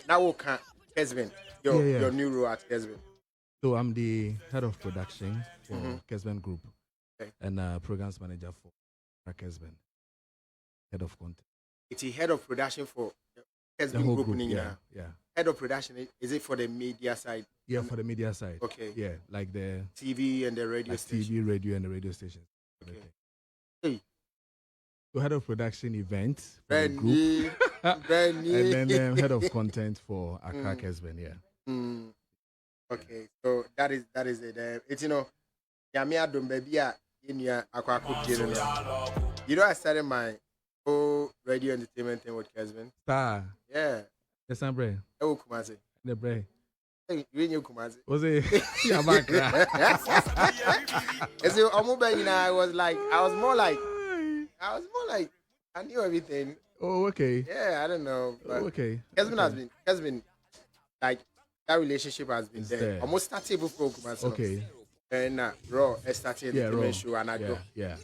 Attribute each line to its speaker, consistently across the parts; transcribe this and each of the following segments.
Speaker 1: Now we can Kesvin, your new role at Kesvin.
Speaker 2: So I'm the head of production for Kesben Group,
Speaker 1: Okay.
Speaker 2: and programs manager for Kesben. Head of content.
Speaker 1: It's the head of production for
Speaker 2: The
Speaker 1: Kesvin
Speaker 2: whole
Speaker 1: Group.
Speaker 2: group,
Speaker 1: Nina.
Speaker 2: yeah.
Speaker 1: Head of production, is it for the media side?
Speaker 2: Yeah, for the media side.
Speaker 1: Okay.
Speaker 2: Yeah, like the
Speaker 1: TV and the radio station.
Speaker 2: TV, radio, and the radio stations.
Speaker 1: Okay.
Speaker 2: Hey. So head of production events for
Speaker 1: Brand
Speaker 2: the group,
Speaker 1: brand new.
Speaker 2: and then head of content for Accra Kesben. Yeah.
Speaker 1: Okay, so that is it. It's yeah, me adom baby in your You know, I started my whole radio entertainment thing with Kesben.
Speaker 2: Star.
Speaker 1: Yeah.
Speaker 2: Yes, I'm Bray.
Speaker 1: Oh, Kumasi.
Speaker 2: The Bray.
Speaker 1: Hey, you know Kumasi.
Speaker 2: Was it? Yeah, back.
Speaker 1: So I was more like I knew everything.
Speaker 2: Oh, okay.
Speaker 1: Yeah, I don't know. But
Speaker 2: okay.
Speaker 1: Kesben has been like that relationship has been there. Almost started before Kumasi.
Speaker 2: Okay.
Speaker 1: And Raw started the show and I do.
Speaker 2: Yeah.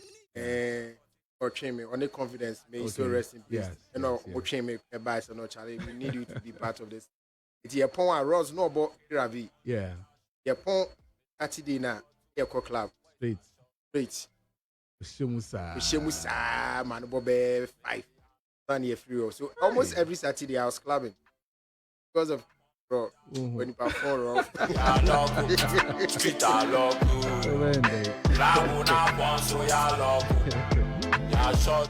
Speaker 1: Or train me on the confidence. May you still rest in peace.
Speaker 2: Yes,
Speaker 1: you know, train me advice or no challenge. We need you to be part of this. It's your point Ross no about Gravi.
Speaker 2: Yeah.
Speaker 1: Your point at dinner, your club. Straight. Shemusa, man, Bobe 5. 1 year free. So almost every Saturday I was clubbing because of bro when you perform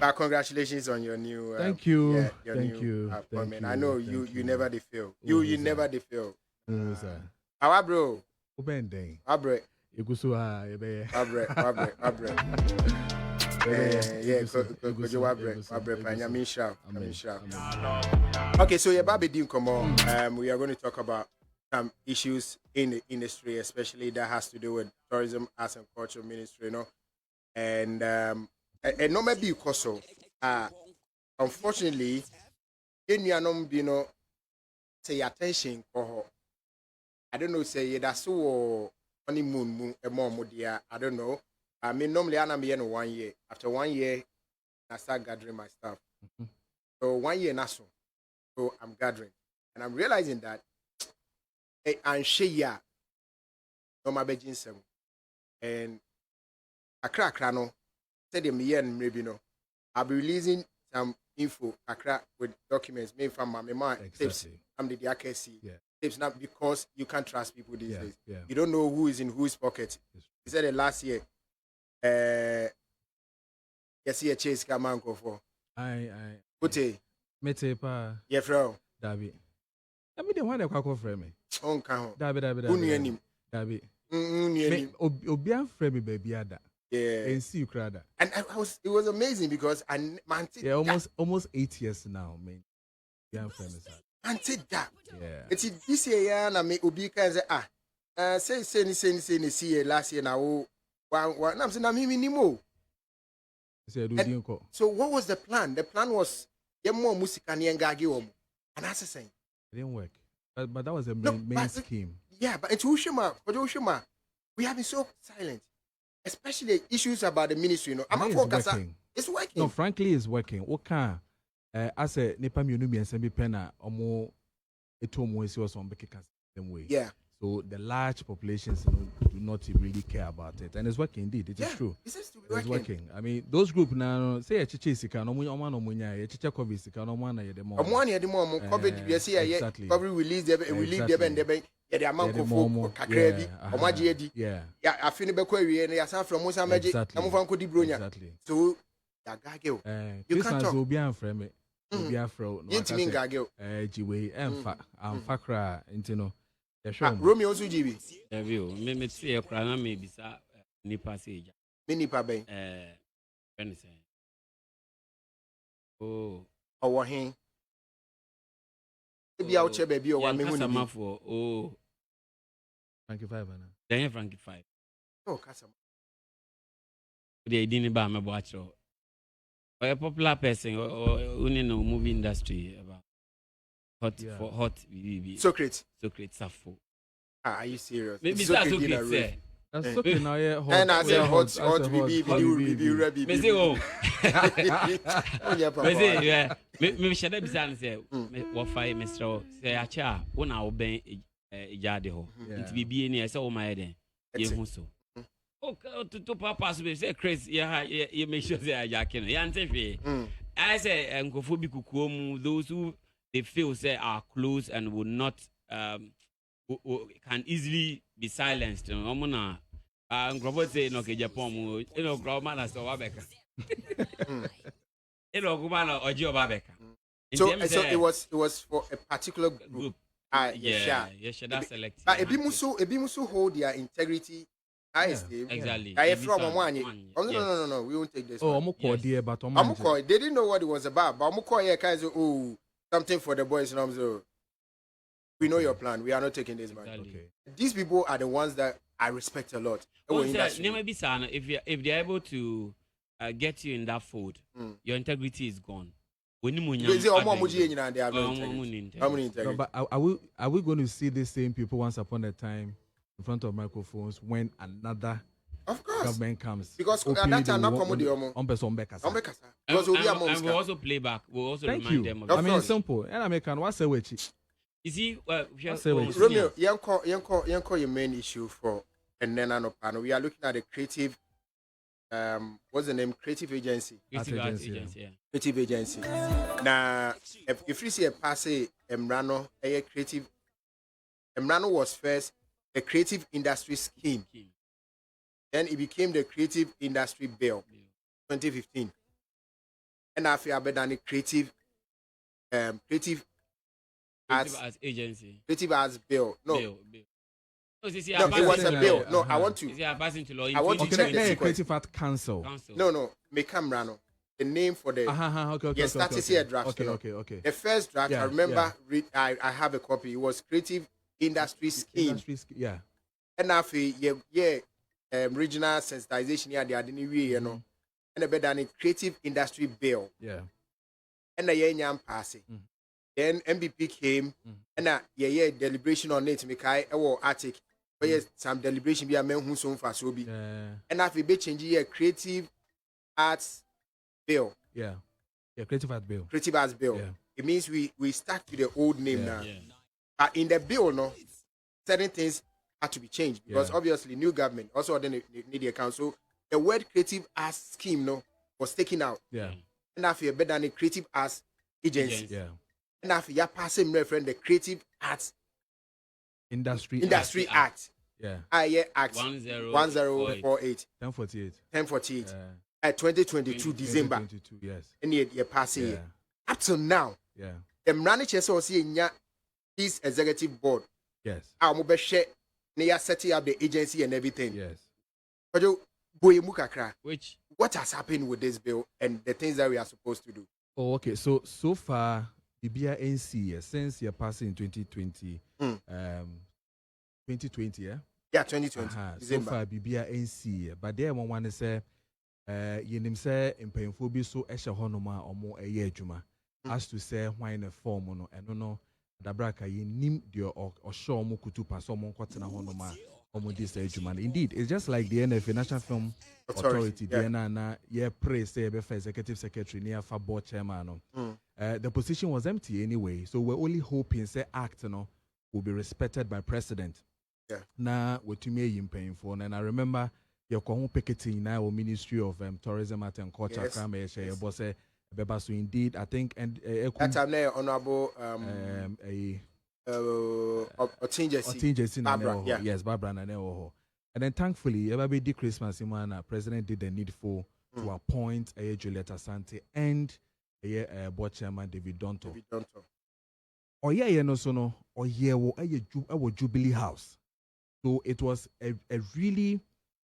Speaker 1: But congratulations on your new
Speaker 2: thank you.
Speaker 1: Your
Speaker 2: thank
Speaker 1: new
Speaker 2: you.
Speaker 1: appointment.
Speaker 2: Thank you.
Speaker 1: I know you never did fail. You never did fail. How bro?
Speaker 2: Ubending.
Speaker 1: Abre.
Speaker 2: Igusu
Speaker 1: Abre. Okay, so we are going to talk about some issues in the industry, especially that has to do with tourism, arts and culture ministry, you know, and no maybe because so. Unfortunately, say attention for I don't know, say that's so honeymoon a more dear. I don't know. I mean, normally I'm here in 1 year. After 1 year, I start gathering my stuff. So 1 year, naso. So I'm gathering, and I'm realizing that I'm share no my bedroom seven, and Accra no said the me and maybe no. I'll be releasing some info Accra with documents made from my tips. I'm the DRKC. Tips not because you can't trust people these days.
Speaker 2: Yeah.
Speaker 1: You don't know who is in whose pocket. He said last year. Yes, he a chase come on for.
Speaker 2: I.
Speaker 1: Pute.
Speaker 2: Mete pa.
Speaker 1: Yeah, bro.
Speaker 2: Dabi. I mean the one that kwako frame me.
Speaker 1: On can.
Speaker 2: Dabi. Dabi. Obian frame me baby ada.
Speaker 1: Yeah.
Speaker 2: And see you crowd.
Speaker 1: And it was amazing because
Speaker 2: almost 8 years now, man. Obian frame me.
Speaker 1: Until that.
Speaker 2: Yeah.
Speaker 1: It's this year na me obi can say say see last year now. One I'm saying I'm minimo. So what was the plan? The plan was get more music and and that's the same.
Speaker 2: It didn't work. But that was a main scheme.
Speaker 1: Yeah, but it's Ushima. We have been so silent. Especially issues about the ministry, you know. I'm
Speaker 2: working.
Speaker 1: It's working.
Speaker 2: No, frankly, it's working. What can as a Nipa Munumi and Sembi Pena or was on same way.
Speaker 1: Yeah.
Speaker 2: So the large populations do not really care about it, and it's working indeed. It is true.
Speaker 1: It's working.
Speaker 2: I mean, those groups now say a chichika no munya, a chicha covisika no one ya demo.
Speaker 1: One year the more COVID you see probably release them and they the amount of kakrebi omaji
Speaker 2: yeah
Speaker 1: I feel be kwari and ya san from Musa Maji am fan ko di bronya. So ya gagel. You can't talk.
Speaker 2: Obi an frame me. Obi afro
Speaker 1: no. Yintimi gagel.
Speaker 2: Jiwe amfa kra intino.
Speaker 1: Romeo also GB.
Speaker 3: Me see a crana maybe sa nipa seja.
Speaker 1: Me nipa ben.
Speaker 3: Oh.
Speaker 1: Our hen. Maybe out here baby or 1 million
Speaker 3: for oh.
Speaker 2: Frankie 5 na.
Speaker 3: Then Frankie 5.
Speaker 1: Oh, customer.
Speaker 3: They didn't buy my watch or a popular person or in the movie industry about. Hot.
Speaker 1: Socrates.
Speaker 3: Safo.
Speaker 1: Are you serious?
Speaker 3: Maybe that's okay.
Speaker 2: That's okay now, yeah.
Speaker 1: And I say hot,
Speaker 3: Me say oh. Me say yeah. Me share that bizarre say what five Mr. say acha una oben ejade ho. Nti bibi ni say o my den. Ye hu so. Okay, to papa so say crazy yeah you make sure say ajake no. Ya ntefe. I say nkofo bi kukuo those who they feel say are close and will not can easily be silenced. Omuna Grobot say no Japan, Grobman as Wabeka. Gumana or Gio Babeka.
Speaker 1: So it was for a particular group.
Speaker 3: Yeah, that's selected.
Speaker 1: But Ebimusu hold their integrity.
Speaker 3: Exactly.
Speaker 1: I from one. No, we won't take this.
Speaker 2: Oh, dear, but
Speaker 1: they didn't know what it was about. But something for the boys. And we know your plan. We are not taking this man.
Speaker 2: Okay.
Speaker 1: These people are the ones that I respect a lot.
Speaker 3: If they're able to get you in that fold, your integrity is gone.
Speaker 1: But
Speaker 2: are we going to see the same people once upon a time in front of microphones when another government comes?
Speaker 1: Because at that time, not
Speaker 3: and we also play back. We also remind them of
Speaker 2: I mean, simple. And I make what's a witch.
Speaker 3: You see,
Speaker 1: Romeo, your main issue for and then panel. We are looking at the creative. What's the name? Creative agency. Creative agency. Now, if you see a passe, Emrano, a creative. Emrano was first a creative industry scheme. Then it became the Creative Industry Bill, 2015. And after I done a creative arts
Speaker 3: agency.
Speaker 1: Creative arts bill. No.
Speaker 3: Bill. No,
Speaker 1: it was a bill. No, I want to.
Speaker 3: I
Speaker 1: want to check the
Speaker 2: Creative Art Council.
Speaker 1: No. Mekamrano. The name for the.
Speaker 2: Yes,
Speaker 1: that is here draft.
Speaker 2: Okay.
Speaker 1: The first draft, I remember. I have a copy. It was Creative Industry Scheme.
Speaker 2: Yeah.
Speaker 1: And after regional sensitization here, they are the new year, and a better than Creative Industry Bill.
Speaker 2: Yeah.
Speaker 1: And the year passing. Then MBP came, and deliberation on it. Make I article. But yes, some deliberation be a man who so far so be. And after be changing a Creative Arts Bill.
Speaker 2: Yeah, Creative Arts Bill.
Speaker 1: Creative Arts Bill.
Speaker 2: Yeah.
Speaker 1: It means we start with the old name now. Yeah. But in the bill, certain things had to be changed because obviously new government also then need the account. So the word Creative Arts Scheme was taken out.
Speaker 2: Yeah.
Speaker 1: And after better than a Creative Arts Agency.
Speaker 2: Yeah.
Speaker 1: And after you passing reference the Creative Arts
Speaker 2: Industry
Speaker 1: Act.
Speaker 2: Yeah.
Speaker 1: Act 1048. 1048. 2022 December.
Speaker 2: 2022, yes.
Speaker 1: And you passing up till now.
Speaker 2: Yeah.
Speaker 1: The manager so see this executive board.
Speaker 2: Yes.
Speaker 1: Our share they are setting up the agency and everything.
Speaker 2: Yes.
Speaker 1: Which what has happened with this bill and the things that we are supposed to do?
Speaker 2: Oh, okay. So far the BNC since you're passing in 2020, 2020, yeah?
Speaker 1: Yeah, 2020.
Speaker 2: So far BNC, but there one is say you say in painful so esha honoma or more a year juma as to say why in a form and no dabraka ye nim dio or show mo kutu paso mo kwatena honoma or mo this juma. Indeed, it's just like the NFA National Film Authority. The praise say be executive secretary near for board chairman. The position was empty anyway, so we're only hoping say act will be respected by president.
Speaker 1: Yeah.
Speaker 2: Now what you may paying for, and I remember your picketing now Ministry of Tourism and Culture. So indeed, I think
Speaker 1: that time there, Honorable Barbara,
Speaker 2: yes, Barbara Naneho. And then thankfully, every Christmas, President did the needful to appoint Juliet Asante and board chairman David Donto. Or Jubilee House. So it was a really,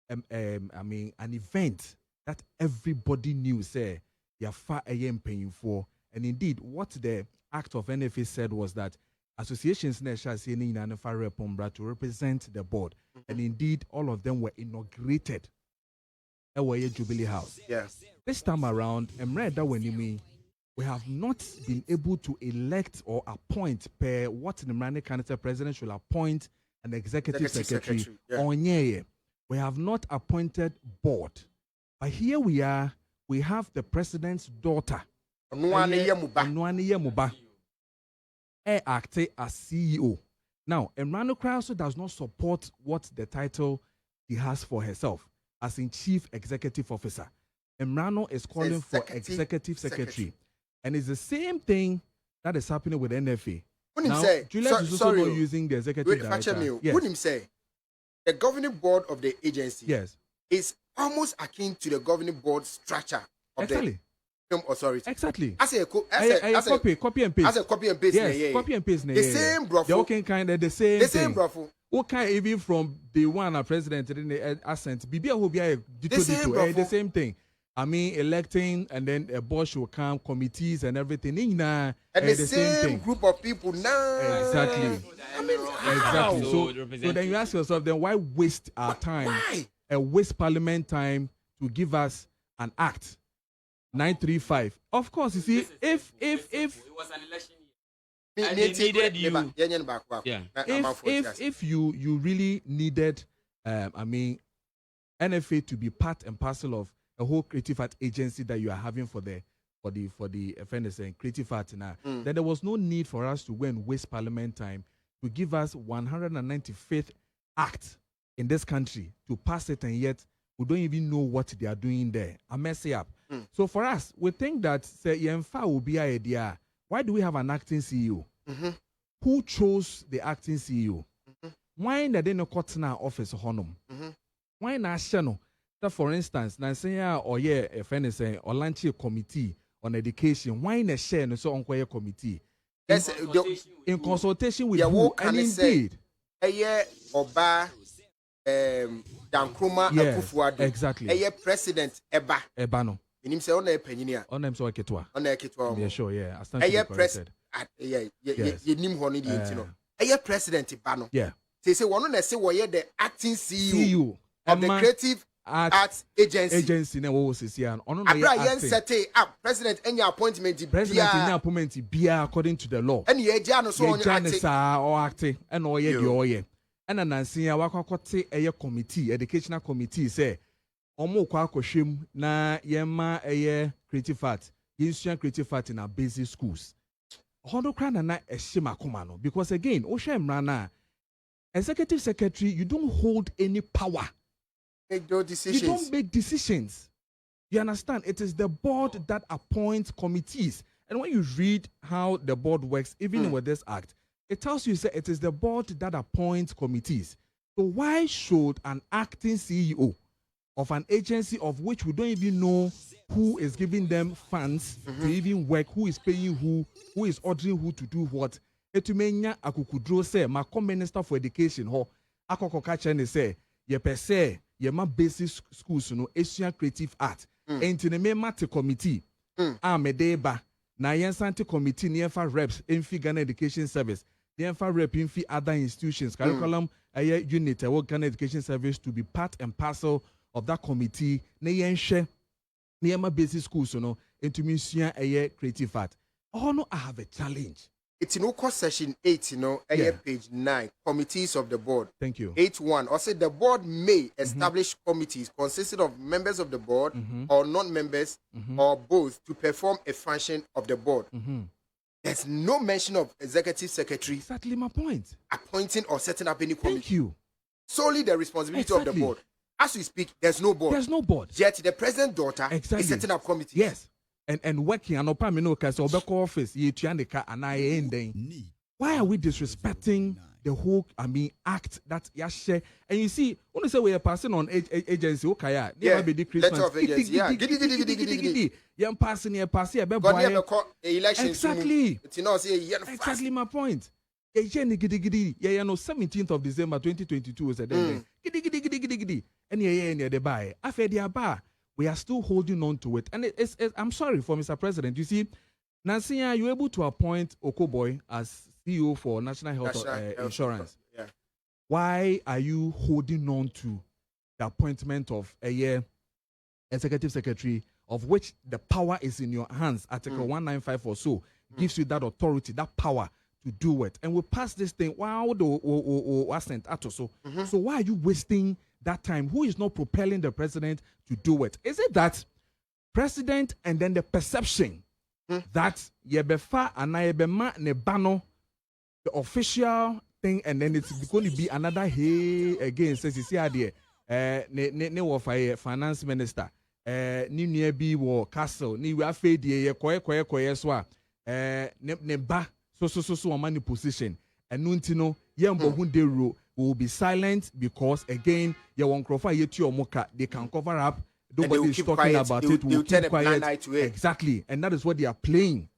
Speaker 2: an event that everybody knew. Say, you're far paying for, and indeed, what the act of NFA said was that associations to represent the board, and indeed, all of them were inaugurated at Jubilee House.
Speaker 1: Yes.
Speaker 2: This time around, we have not been able to elect or appoint per what the candidate president should appoint an executive secretary. We have not appointed board. But here we are, we have the president's daughter.
Speaker 1: Onuane
Speaker 2: Yemuba. Acting as CEO. Now, Emrano also does not support what the title he has for herself as in Chief Executive Officer. Emrano is calling for Executive Secretary. And it's the same thing that is happening with NFA. Now, Juliet is also not using the Executive Director.
Speaker 1: Yes. Wouldn't say the governing board of the agency is almost akin to the governing board structure of the film authority.
Speaker 2: Exactly.
Speaker 1: As a
Speaker 2: copy and paste.
Speaker 1: As a copy and paste.
Speaker 2: Yes, copy and paste.
Speaker 1: The same brofo.
Speaker 2: They're working kind of the same
Speaker 1: The same brofo.
Speaker 2: Okay, even from the one a president in the assent, BBA will be the same thing. I mean, electing and then a boss will come, committees and everything. And
Speaker 1: the same thing. Group of people now.
Speaker 2: Exactly.
Speaker 1: I mean,
Speaker 2: exactly. So then you ask yourself, then why waste our time?
Speaker 1: Why?
Speaker 2: Waste parliament time to give us an act 935. Of course, you see, if
Speaker 3: it was an election year.
Speaker 2: If you really needed, I mean, NFA to be part and parcel of a whole creative art agency that you are having for the offenders and creative art now, then there was no need for us to go and waste parliament time to give us 195th act in this country to pass it, and yet we don't even know what they are doing there. I mess it up. So for us, we think that say Yemfa will be an idea. Why do we have an acting CEO? Who chose the acting CEO? Why did they not cut in our office honum? Why not channel? That for instance, Nansenya or a friend is saying or launch a committee on education. Why not share no so on a committee? In consultation with who? And indeed,
Speaker 1: Oba Gyankroma Akuffo
Speaker 2: exactly.
Speaker 1: President Eba
Speaker 2: no.
Speaker 1: In him say on a penny.
Speaker 2: On them so a ketwa.
Speaker 1: On a ketwa.
Speaker 2: Yeah, sure, yeah. I stand
Speaker 1: president. You nim honey the president Eba no.
Speaker 2: Yeah.
Speaker 1: Say one on say the acting CEO
Speaker 2: of
Speaker 1: the creative arts agency.
Speaker 2: Na wo was here and ono
Speaker 1: na set up president any appointment
Speaker 2: be according to the law.
Speaker 1: And ye no so on
Speaker 2: acting and oye. And Nancy Wakote a committee, educational committee say Omo Kwakoshim na yema a creative art, institution creative art in our basic schools. Hondo Krana na a shima kumano, because again, Oshem Rana, executive secretary, you don't hold any power.
Speaker 1: Make no decisions.
Speaker 2: You don't make decisions. You understand? It is the board that appoints committees. And when you read how the board works, even with this act, it tells you that it is the board that appoints committees. So why should an acting CEO of an agency of which we don't even know who is giving them funds to even work, who is paying who is ordering who to do what? Etumenya akukudro say, my minister for education ho akoko kache ne say, ye per se ye ma basic schools no Asian creative art. Enti ne me mate committee amedeba na yensanti committee ne fa reps enfi Ghana Education Service. The Enfa rep infi other institutions curriculum unit Ghana Education Service to be part and parcel of that committee. Ne yenhwe ne yema basic schools no into museum creative art. Oh no, I have a challenge.
Speaker 1: It's in Oko session 8, page 9, committees of the board.
Speaker 2: Thank you.
Speaker 1: 8.1. Also, the board may establish committees consisting of members of the board or non-members or both to perform a function of the board. There's no mention of executive secretary.
Speaker 2: Exactly my point.
Speaker 1: Appointing or setting up any committee.
Speaker 2: Thank you.
Speaker 1: Solely the responsibility of the board. As we speak, there's no board.
Speaker 2: There's no board.
Speaker 1: Yet the president's daughter is setting up committees.
Speaker 2: Yes. And working and office why are we disrespecting the whole act that share? And you see, when you say we are passing on agency, okay,
Speaker 1: yeah,
Speaker 2: be the Christmas.
Speaker 1: Letter of agency, yeah.
Speaker 2: Passing exactly. Exactly my point. 17th of December 2022 was a day. And the buy. After the bar. We are still holding on to it. And I'm sorry for Mr. President. You see, Nancy, are you able to appoint Okoboy as CEO for National Health Insurance?
Speaker 1: Yeah.
Speaker 2: Why are you holding on to the appointment of a executive secretary, of which the power is in your hands? Article 195 or so gives you that authority, that power to do it. And we pass this thing. Wow, so why are you wasting that time? Who is not propelling the president to do it? Is it that president and then the perception that yebefa and yebema ne bano, the official thing, and then it's going to be another hey again, says you see idea. Ne wa finance minister. Ni nua bi wo castle ni we afa die ye koye so a ne ba so on position enu ntino ye mbohu de ro will be silent because again ye won krofa ye tu omoka they can cover up, nobody is talking quiet. About it will keep quiet exactly, and that is what they are playing.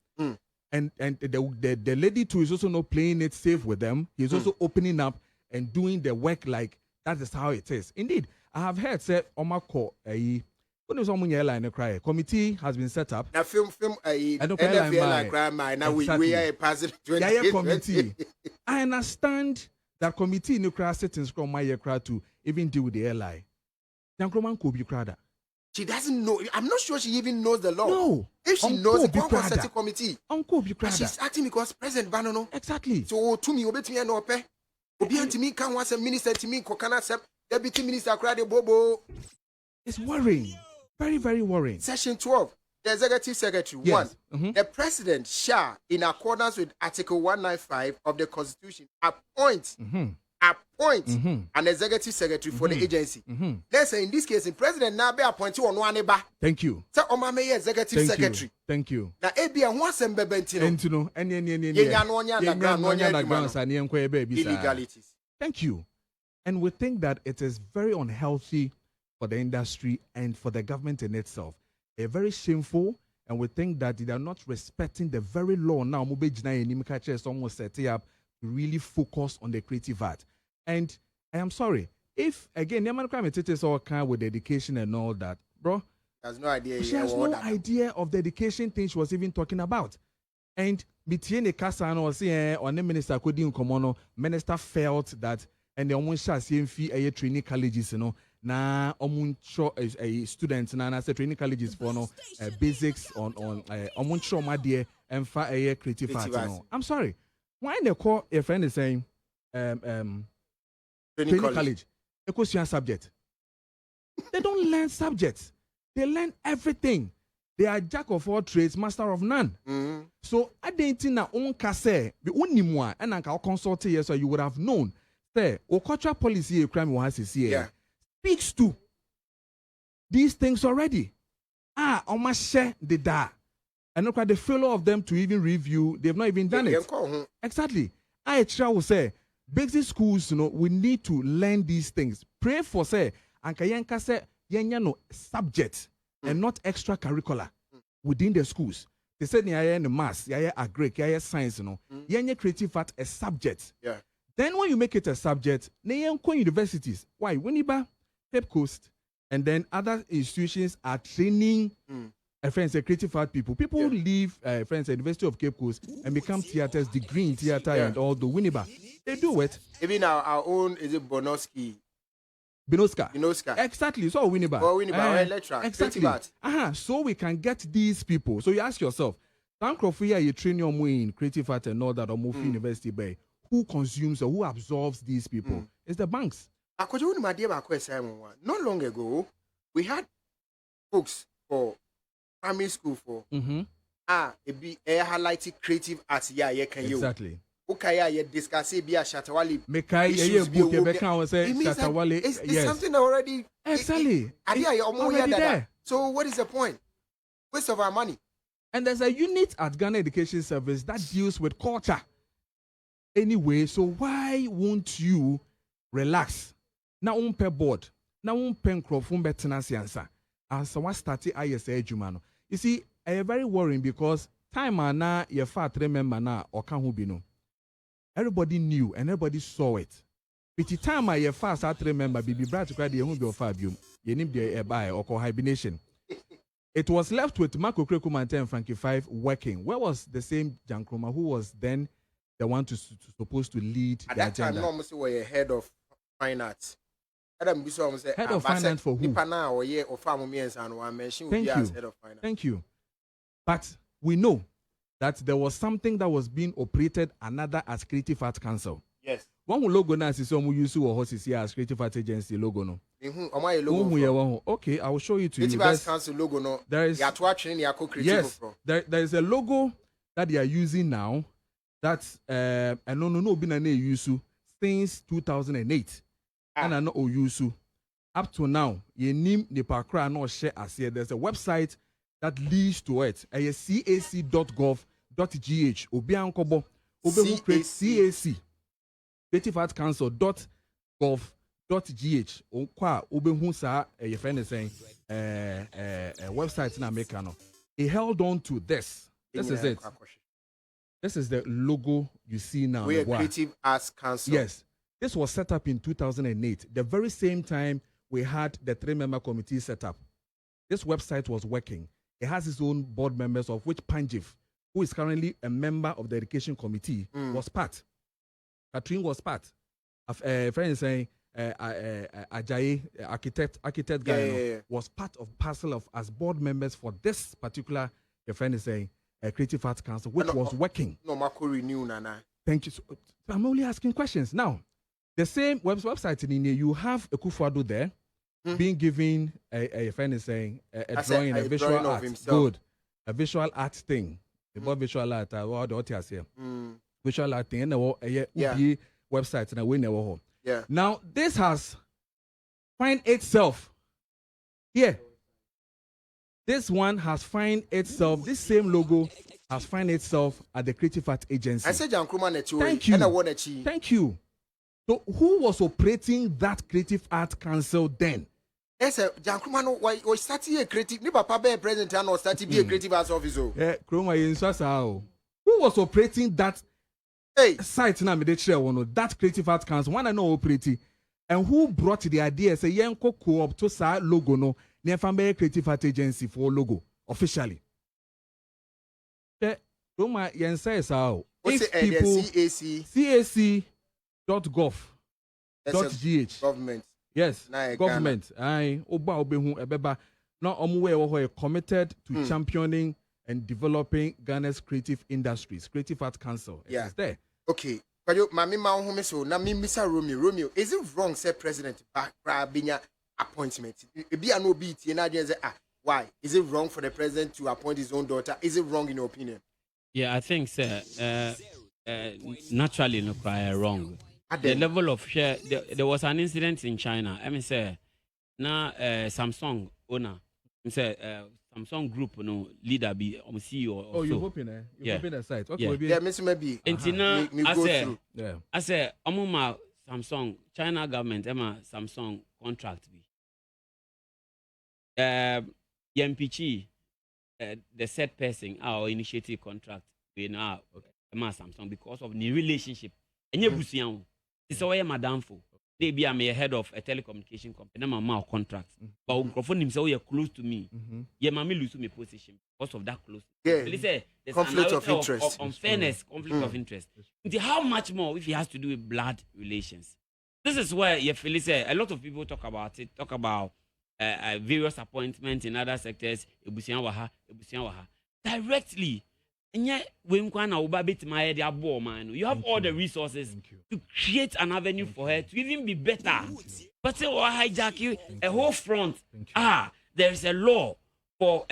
Speaker 2: And the lady too is also not playing it safe with them. He's also opening up and doing the work like that is how it is. Indeed, I have heard say Omako airline cry committee has been set up. Now film airline cry now we are a positive committee. I understand that committee in the settings from my aircraft to even deal with the airline. Gyankroma could be crowded. She doesn't know. I'm not sure she even knows the law. No. If she knows the consulting committee. She's acting because President Banono. Exactly. So to me, obey me no pay. Obi to me can was a minister to me kokana sep deputy minister crowd bobo. It's worrying. Very, very worrying. Section 12. The executive secretary. Yes. 1. The president shall, in accordance with Article 195 of the Constitution, appoint an executive secretary for the agency. Let's say in this case, the president now be appointed on one neighbor. Thank you. So, Omame executive secretary. Thank you. Now, Ebi and once and Bebentino. Illegalities. Thank you. And we think that it is very unhealthy for the industry and for the government in itself. They're very shameful, and we think that they are not respecting the very law now. Is almost setting up to really focus on the creative art. And I am sorry if again, Yaman crime is all kind with education and all that, bro. Has no idea. She has no idea of the education thing she was even talking about. And Mitiene Kasano was saying on the minister Kodin Komono, minister felt that and the almost same fee a training colleges, na a students na say training colleges for no basics on my dear and for a creative art. I'm sorry. Why they call a friend is saying training college a question subject? They don't learn subjects. They learn everything. They are jack of all trades, master of none. So I didn't na on kase be unimwa and anka consult here, so you would have known. Say, or cultural policy crime has speaks to these things already. Almost share the da. And look at the failure of them to even review, they've not even done it. Exactly. I will say, basic schools, we need to learn these things. Pray for say, Ankayanka say, no subject and not extracurricular within the schools. They said, yeah, maths, yeah, agric, yeah, science, yeah, creative art, a subject. Yeah. Then when you make it a subject, universities, why? Winneba, Cape Coast, and then other institutions are training friends, creative art people. People leave friends at University of Cape Coast and become theaters, degree in theater and all the Winneba. They do it. Even our own, is it Binoska. Exactly. So Winneba. Exactly. So we can get these people. So you ask yourself, Gyankroma, you train your in creative art and all that, or move University Bay. Who consumes or who absorbs these people? It's the banks. Not long ago, we had folks for primary school for highlighted creative arts. Exactly. Discuss Shatawali. It's something already. Exactly. Already there. So what is the point? Waste of our money. And there's a unit at Ghana Education Service that deals with culture. Anyway, so why won't you relax? Now per board. Now pen crofum betenasi answer. As someone started ISA Jumano. You see, I am very worrying because time na your fat remember na or can who be no. Everybody knew and everybody saw it. With the time I fast I remember Bibi Brad to cry the young of Fabium, you need the buy or call hibernation. It was left with Marco Krekumante and Frankie 5 working. Where was the same Gyankroma who was then the one supposed to lead at the that agenda? Time, normally were a head of finance. Head of finance for who? Thank you. But we know that there was something that was being operated another as Creative Arts Council. Yes. One logo now is some use or horses here as Creative Arts Agency logo no. Okay, I will show you to you.
Speaker 1: Creative Arts Council logo no.
Speaker 2: There is
Speaker 1: yes, there is a logo that they are using now. That's and no been an use since 2008. And I know use up to now. Ye nim the pakra no share as here. There's a website that leads to it. cac.gov.gh. Obiankobo. CAC. Creative Arts Council.gov.gh. Onkwa obehu sa your friend is saying website in America. He held on to this. This is it. This is the logo you see now. We are Creative Arts Council.
Speaker 2: Yes. This was set up in 2008. The very same time we had the 3-member committee set up. This website was working. It has its own board members, of which Panjif, who is currently a member of the education committee, was part. Catherine was part. Friend is saying Ajayi, architect guy, was part of parcel of as board members for this particular. Your friend is saying Creative Arts Council, which was working.
Speaker 1: No, Marco renew Nana.
Speaker 2: Thank you. I'm only asking questions now. The same website in India, you have Akuffo there being given a friend is saying a drawing, a visual art. Good. A visual art thing. About visual art, what you say? Visual art thing. And a website and a winner.
Speaker 1: Yeah.
Speaker 2: Now this has find itself here. This one has find itself. This same logo has find itself at the Creative Art Agency.
Speaker 1: I said Gyankroma nechi.
Speaker 2: Thank you. Thank you. So who was operating that Creative Art Council then?
Speaker 1: Yes, Gyankroma no why started a creative. Ni papa be president and started be a creative arts officer.
Speaker 2: Yeah, Kroma Yinsa. Who was operating that site na me dey share one that Creative Art Council? One I know operating. And who brought the idea say yenko co-op to sa logo no near family Creative Art Agency for logo officially. Kroma Yinsa is how if people cac.gov.gh
Speaker 1: government.
Speaker 2: Yes, government. Now, committed to championing and developing Ghana's creative industries. Creative Arts Council.
Speaker 1: Yeah.
Speaker 2: It's there.
Speaker 1: Okay. But you, Mami Mahomes, so na me, Mr. Romeo, is it wrong, say President Binya appointment? It be an OBT, and I say, why? Is it wrong for the president to appoint his own daughter? Is it wrong in your opinion?
Speaker 3: Yeah, I think, sir, naturally, no, wrong. The level of share, there was an incident in China. I mean, say, now Samsung owner, Samsung Group, leader be CEO.
Speaker 2: Oh, you're hoping, You're hoping that site. Okay,
Speaker 1: yeah, maybe.
Speaker 3: I say, among Samsung, China government, Samsung contract be. YMPG, the said person, our initiative contract, we now Samsung because of the relationship. And you it's always madam for. They be a head of a telecommunication company. I'm a contract. But microphone himself you're close to me. Yeah, mommy lose my position because of that close.
Speaker 1: Yeah.
Speaker 3: There's
Speaker 1: conflict of interest.
Speaker 3: Of unfairness, conflict of interest. How much more if it has to do with blood relations? This is where you feel a lot of people talk about it. Talk about various appointments in other sectors. Directly. And yet, when you have all the resources to create an avenue for her to even be better. But say, hijack you a whole front. There is a law for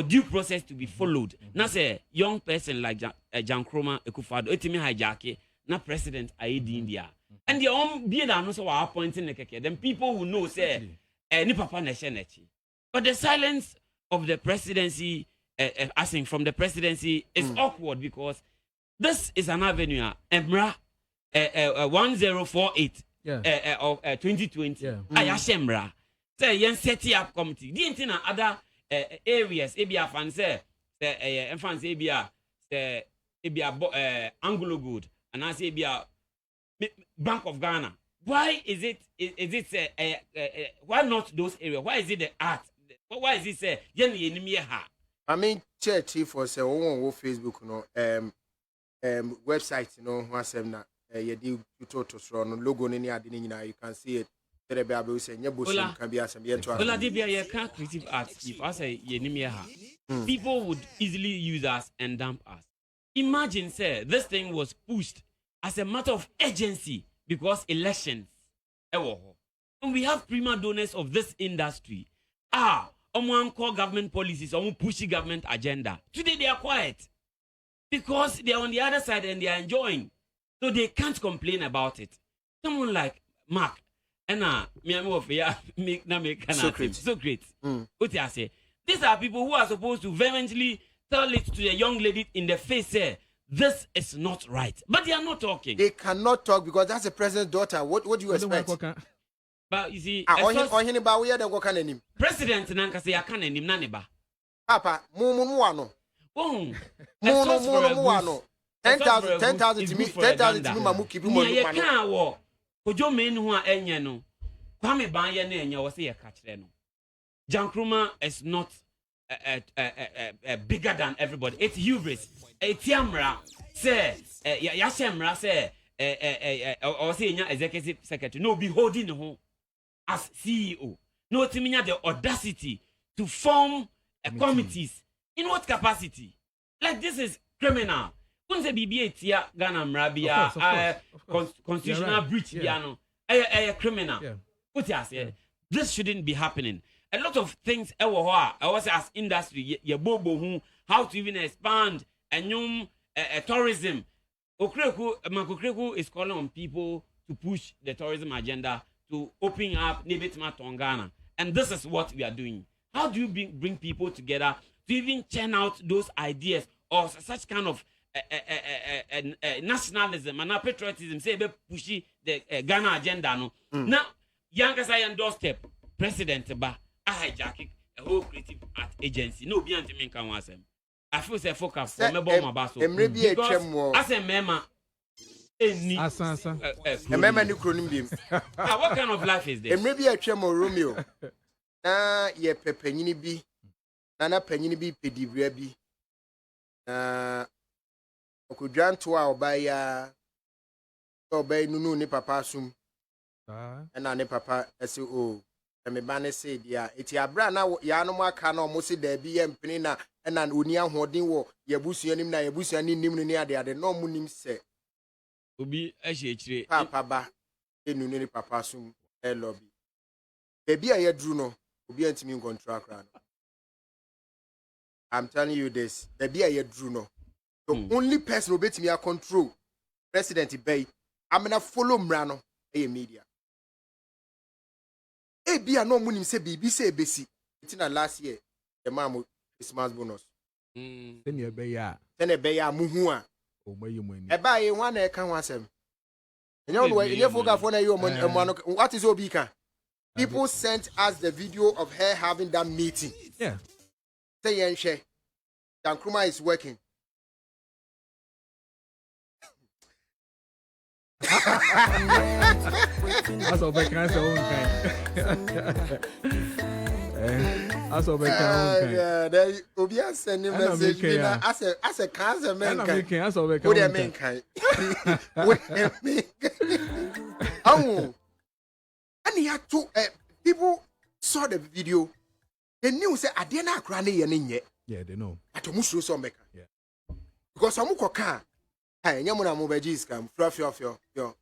Speaker 3: due process to be followed. Now, say young person like Gyankroma Akuffo, etimi hijack na president ADDO India, and the own being also appointing the then people who know say ni papa nechi. But the silence of the presidency. Asking from the presidency is awkward because this is an avenue. Emra 1048 of 2020. Ayashemra. Say yen set up committee. The intina other areas. Ebia fan say fans ebia Anglo Good and I say ebia Bank of Ghana. Why is it why not those areas? Why is it the art? Why is it say yen yenimi ha?
Speaker 1: I mean, church for say on Facebook, website, you do logo you can see it.
Speaker 3: Creative arts. If I say people would easily use us and dump us. Imagine, say, this thing was pushed as a matter of urgency because elections. And we have prima donors of this industry. Call government policies, pushy government agenda. Today they are quiet because they are on the other side and they are enjoying. So they can't complain about it. Someone like Mark, and so great. What I say? These are people who are supposed to vehemently tell it to the young lady in the face, say, this is not right. But they are not talking.
Speaker 1: They cannot talk because that's the president's daughter. What do you expect?
Speaker 3: But you see, President Nankase Yakane Nim Naneba.
Speaker 1: Papa, Muano.
Speaker 3: Oh,
Speaker 1: 10,000 to me, 10,000 to me, Mamu keep him on.
Speaker 3: Kojo men who are Enyano. Kwame Banya Nenya was a catch then. Gyankroma is not bigger than everybody. It's hubris. It's Yamra, say, Yashemra, say, or say, executive secretary. No, be holding home as CEO. No, Timinya the audacity to form committees. In what capacity? Like, this is criminal. Kunze BBA tia Ghana Mrabia, constitutional breach, piano, a criminal. What you say? This shouldn't be happening. A lot of things, I was as industry, how to even expand and new tourism. Makokreku is calling on people to push the tourism agenda to open up Nibitma Tongana. And this is what we are doing. How do you bring people together to even churn out those ideas or such kind of nationalism and patriotism, say, pushy the Ghana agenda? No. Now, Gyankroma doorstep, President Ba, I hijack a whole creative art agency. No, beyond me can was him. I feel say FOCAP for me bomb basso. As a mema, what kind of life is this?
Speaker 1: Maybe a chemo Romeo. Na ye pepenyini bi, na penyini bi pedibria bi. Na okudwan to a obaya nunu ni papa sum. Na ne papa ese o me ba ne say dia eti abra na ya no aka na omo se da bi ye mpini na oni ahoden wo ye busua nim na ye busua ni nim ni ade no mu nim se
Speaker 3: obi ehire
Speaker 1: papa ba nunu ni papa sum lobby baby a ye dru no obi antimi control akra no. I'm telling you this, baby a ye dru no the only person who bet me a control President Bay, I'm gonna follow mrano e media. E bia no munim say bibi say besi. It's in last year the man Christmas bonus.
Speaker 2: Then you be ya
Speaker 1: muhu a.
Speaker 2: O mayi mani.
Speaker 1: E ba ye wan e kan wasem. Enyo no e FOCAP for na you what is obika? People sent us the video of her having that meeting.
Speaker 2: Yeah.
Speaker 1: Say yenhwe. Gyankroma is working.
Speaker 2: That's all back cancer own kind. That's all back kind.
Speaker 1: Yeah, there Obia send message as a cancer man kind.
Speaker 2: That's all back
Speaker 1: kind. What man kind. Oh. And he had two people saw the video. They knew say Adena Krane ye.
Speaker 2: Yeah, they know.
Speaker 1: Atomusho so meka.
Speaker 2: Yeah.
Speaker 1: Because amuko ka hey, nyamuna mobeji scam, fro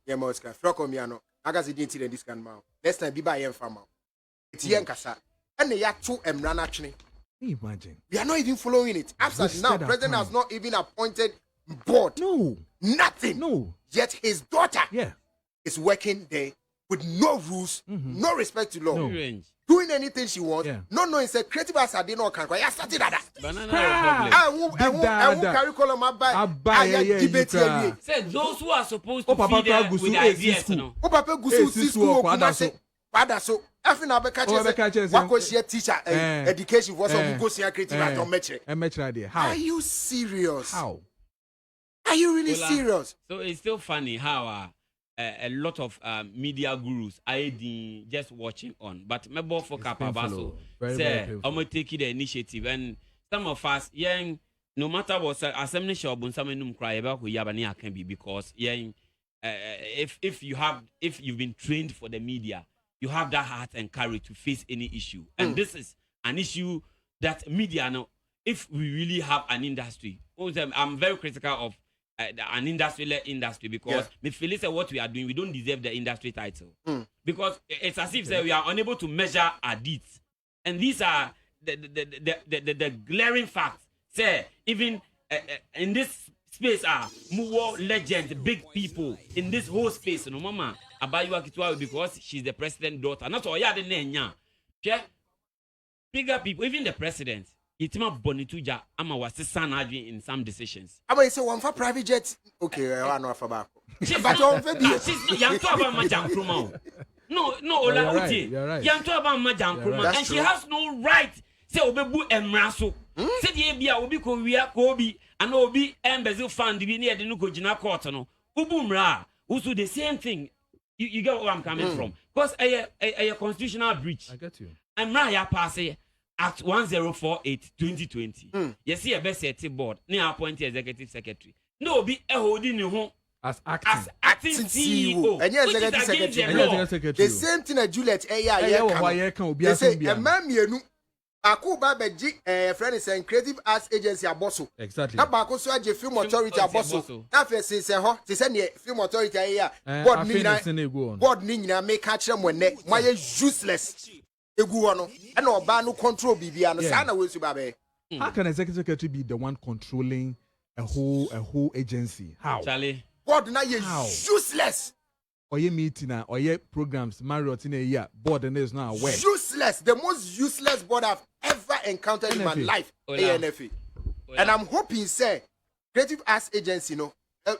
Speaker 1: yemoska, frokomiano, agazi dinti den discan ma. Next time biba yen fama. It's yen kasa. And they are two emrana chini.
Speaker 2: Imagine.
Speaker 1: We are not even following it. Absolutely now, President has not even appointed board.
Speaker 2: No.
Speaker 1: Nothing.
Speaker 2: No.
Speaker 1: Yet his daughter
Speaker 3: is
Speaker 1: working there with no rules, no respect to law.
Speaker 3: No.
Speaker 1: Doing anything she wants. No, it's a creative as I did not can. I started that. I won't curriculum debate.
Speaker 3: Say those who are supposed to feed them with ideas, no.
Speaker 1: Papa Gusu school father so every now teacher education was on go see creative at metric. How are you serious?
Speaker 2: How
Speaker 1: are you really serious?
Speaker 3: So it's still funny how a lot of media gurus ADDO just watching on, but maybe FOCAP Abaso say I'm gonna take the initiative, and some of us young no matter what assembly shop on some num cry about who yabani can be because if you've been trained for the media, you have that heart and courage to face any issue, and this is an issue that media now. If we really have an industry, I'm very critical of an industry because me feel what we are doing, we don't deserve the industry title. because it's as if we are unable to measure our deeds. And these are the glaring facts. Say, even in this space are more legends, big people in this whole space. No mama, Abayiwa Kitwa, because she's the president's daughter. Not all the name. Bigger people, even the president. Itima Bonituja, Ama was the son in some decisions.
Speaker 1: I will say one for private jets. Okay, I know for back.
Speaker 3: She's not young to about my Gyankroma. No, Ola Uti. Young to about my Gyankroma. And she has no right. Say Obebu and Mraso. Said Yabia Obi Korea, Kobe, and Obi and Bezil Fund be near the Nuko Jina Cortono. Ubumra, who do the same thing. You get where I'm coming from. Because a constitutional breach.
Speaker 2: I get you.
Speaker 3: And Raya Passe. Act 1048-2020. You see a best set board. Near appointed executive secretary. No be a holding you home
Speaker 2: as acting
Speaker 3: CEO.
Speaker 1: And yes, executive secretary. The same thing as Juliet. They say a man you Akuba Beji, friend is saying creative arts agency abosso.
Speaker 2: Exactly.
Speaker 1: Now Bako so a film authority abosso. Now first say ho, to send the film authority here. Board nina make catch them when they why useless. Eguano and Obano control Bibiano Sana will babe.
Speaker 2: How can executive secretary be the one controlling a whole agency? How?
Speaker 3: Charlie.
Speaker 1: Board now useless.
Speaker 2: Or ye meeting or ye programs Marriott in a year. Board and is now aware.
Speaker 1: Useless. The most useless board I've ever encountered in my life. ANFA. And I'm hoping say creative arts agency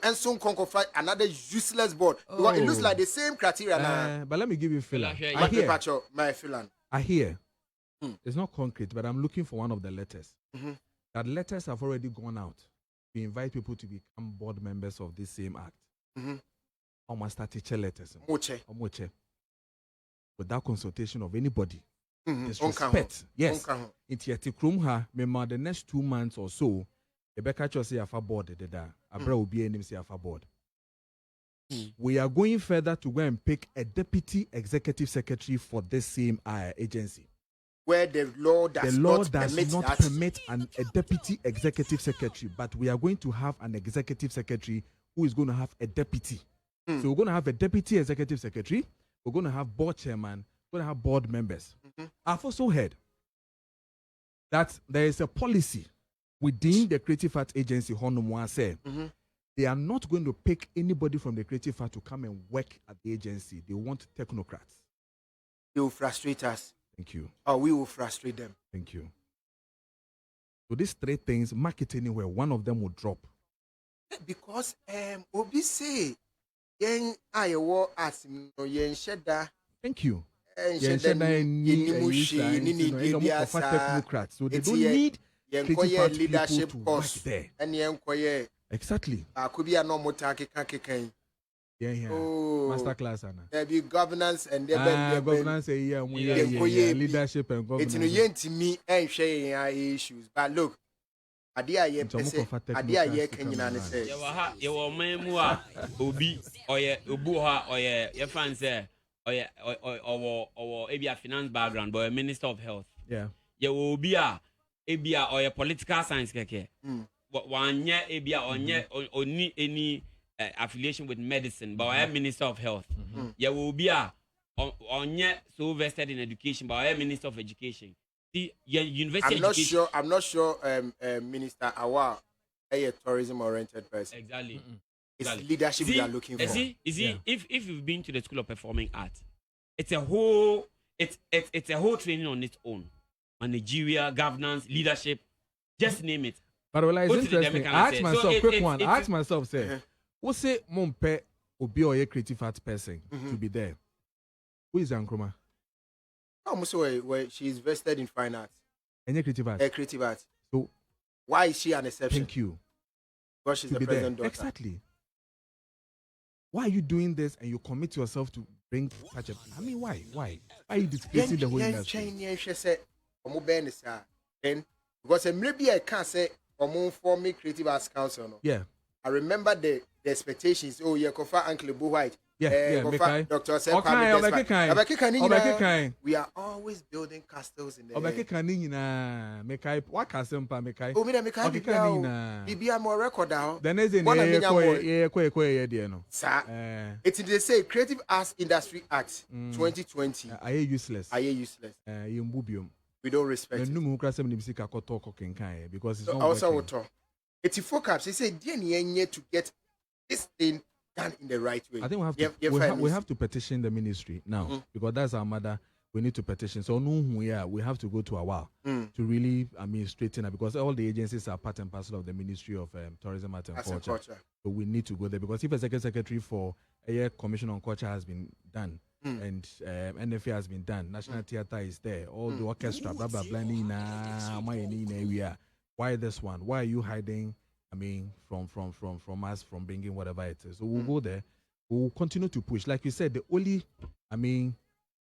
Speaker 1: and soon conquer another useless board. Because it looks like the same criteria now.
Speaker 2: But let me give you a feeling.
Speaker 1: My feeling.
Speaker 2: I hear. It's not concrete, but I'm looking for one of the letters. That letters have already gone out to invite people to become board members of this same act. Almost start teacher letters. Without consultation of anybody. Disrespect. Yes. It's yet the next 2 months or so, Rebecca chose say afa board Abra will be say afa board. We are going further to go and pick a deputy executive secretary for this same agency.
Speaker 1: Where the law does not
Speaker 2: permit a deputy executive secretary, but we are going to have an executive secretary who is going to have a deputy. So we're going to have a deputy executive secretary, we're going to have board chairman, we're going to have board members. I've also heard that there is a policy within the Creative Arts Agency, Honumwa said, they are not going to pick anybody from the Creative Arts to come and work at the agency. They want technocrats.
Speaker 1: They will frustrate us.
Speaker 2: Thank you.
Speaker 1: Or we will frustrate them.
Speaker 2: Thank you. So these three things, market anywhere, one of them will drop.
Speaker 1: Because Obi say, yen ayewo as yen sheda.
Speaker 2: Thank you.
Speaker 1: Yen sheda
Speaker 2: ni technocrats. So they don't need Creative Arts leadership to work there.
Speaker 1: And yen koye.
Speaker 2: Exactly.
Speaker 1: Could be a normal keken.
Speaker 2: Yeah. Master class, Anna.
Speaker 1: There be governance and
Speaker 2: governance, leadership and governance.
Speaker 1: It's no to me and sharing issues. But look, Adia ye can you say?
Speaker 3: You were Mamua, Obi, or ye Ubuha, or your fans there, or a finance background, but a minister of health.
Speaker 2: Yeah.
Speaker 3: You will be a or a political science keke. One year, or need any affiliation with medicine, but I am Minister of Health. You will be on yet so vested in education, but I am Minister of Education. See, university education.
Speaker 1: I'm not sure. Minister Awa, a tourism-oriented person.
Speaker 3: Exactly.
Speaker 1: It's leadership we are looking for.
Speaker 3: If you've been to the School of Performing Arts, it's a whole training on its own. Managerial, governance, leadership, just name it.
Speaker 2: But it's interesting. I ask myself, quick one. I ask myself, say, what's say Mompe Obi or a creative arts person to be there? Who is Gyankroma?
Speaker 1: Where she's vested in fine arts.
Speaker 2: And creative arts.
Speaker 1: Creative arts.
Speaker 2: So
Speaker 1: why is she an exception?
Speaker 2: Thank you.
Speaker 1: Because she's the president daughter.
Speaker 2: Exactly. Why are you doing this and you commit yourself to bring such a? I mean, why? Why are you displacing the whole industry?
Speaker 1: Because maybe I can't say for me creative arts council. No?
Speaker 2: Yeah.
Speaker 1: I remember the expectations. Oh, yeah, Kofa Uncle Boo White. Dr. We are always building castles in the air.
Speaker 2: What castle mekai?
Speaker 1: Oh, me Bibia more record now.
Speaker 2: Then is in
Speaker 1: It is they say Creative Arts Industry Act 2020.
Speaker 2: Are you useless?
Speaker 1: We don't respect it.
Speaker 2: Because it's not
Speaker 1: also
Speaker 2: working.
Speaker 1: It's FOCAP. They say DNA to get this thing done in the right way.
Speaker 2: I think we have to petition the ministry now because that's our mother. We need to petition. So we have to go to AWA to really, straighten it because all the agencies are part and parcel of the Ministry of Tourism, Art and Culture. So we need to go there because if a secretary for a commission on culture has been done and NFA has been done, National Theatre is there, all the orchestra, blah blah blah. Why this one? Why are you hiding? From us from bringing whatever it is. So we'll go there. We'll continue to push. Like you said, the only,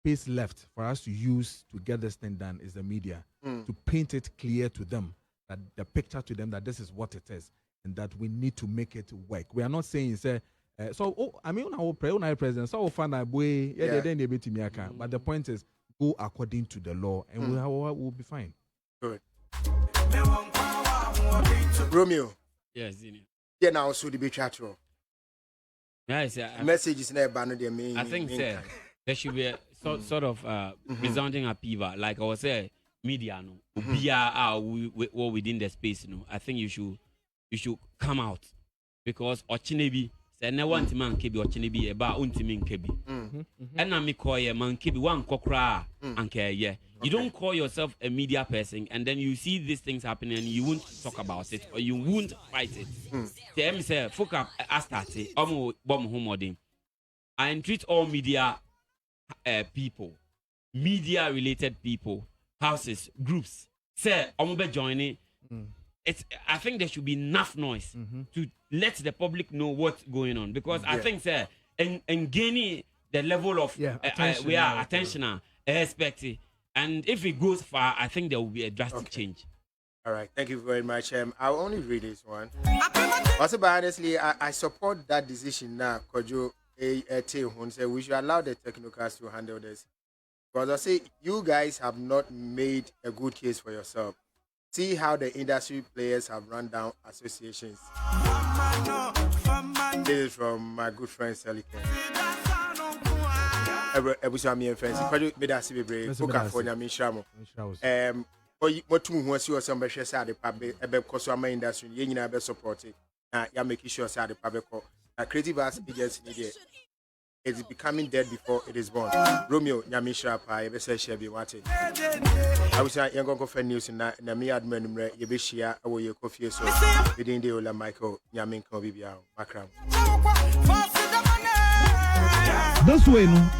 Speaker 2: space left for us to use to get this thing done is the media to paint it clear to them, that the picture to them that this is what it is and that we need to make it work. We are not saying our president so find a way but the point is go according to the law and we'll be fine.
Speaker 1: Good. Romeo.
Speaker 3: Yes, Zini.
Speaker 1: Yeah, now so the be chat.
Speaker 3: Yes,
Speaker 1: messages never banned the main.
Speaker 3: I think there should be a sort of resounding upheaval. Like I was saying, media no. Or within the space, I think you should come out because Ochinebi say no one man kebi Ochinebi about untimin kebi. And na me call ye man kebi one kokra anke ye. You don't call yourself a media person and then you see these things happening and you won't talk about it or you won't fight it. Them say FOCAP astarte bom homodin. I entreat all media people, media related people, houses, groups. Say omobe joining. I think there should be enough noise to let the public know what's going on because I think say and gaining the level of we are attentional expecting. And if it goes far, I think there will be a drastic change.
Speaker 1: All right. Thank you very much. I'll only read this one. Also, but honestly, I support that decision now. Kojo say we should allow the technocrats to handle this. Because I say you guys have not made a good case for yourself. See how the industry players have run down associations. This is from my good friend Sally Ken. Ebusami and friends. Kojo me da si bebre. FOCAP for nyame nhyiramo. Motum ho asi osam behwe say ade pa be koso ama industry ye nyina be support na ya make sure say ade pa be ko. Na Creative Arts Agency ni there. It's becoming dead before it is born. Romeo nyame nhyira pa ye be say share bi wate. Abusa yengon ko fan news na me admin numre ye be hia awo ye kofie so. Within the Ola Michael nyame nkan bibia makram.
Speaker 4: This way, no,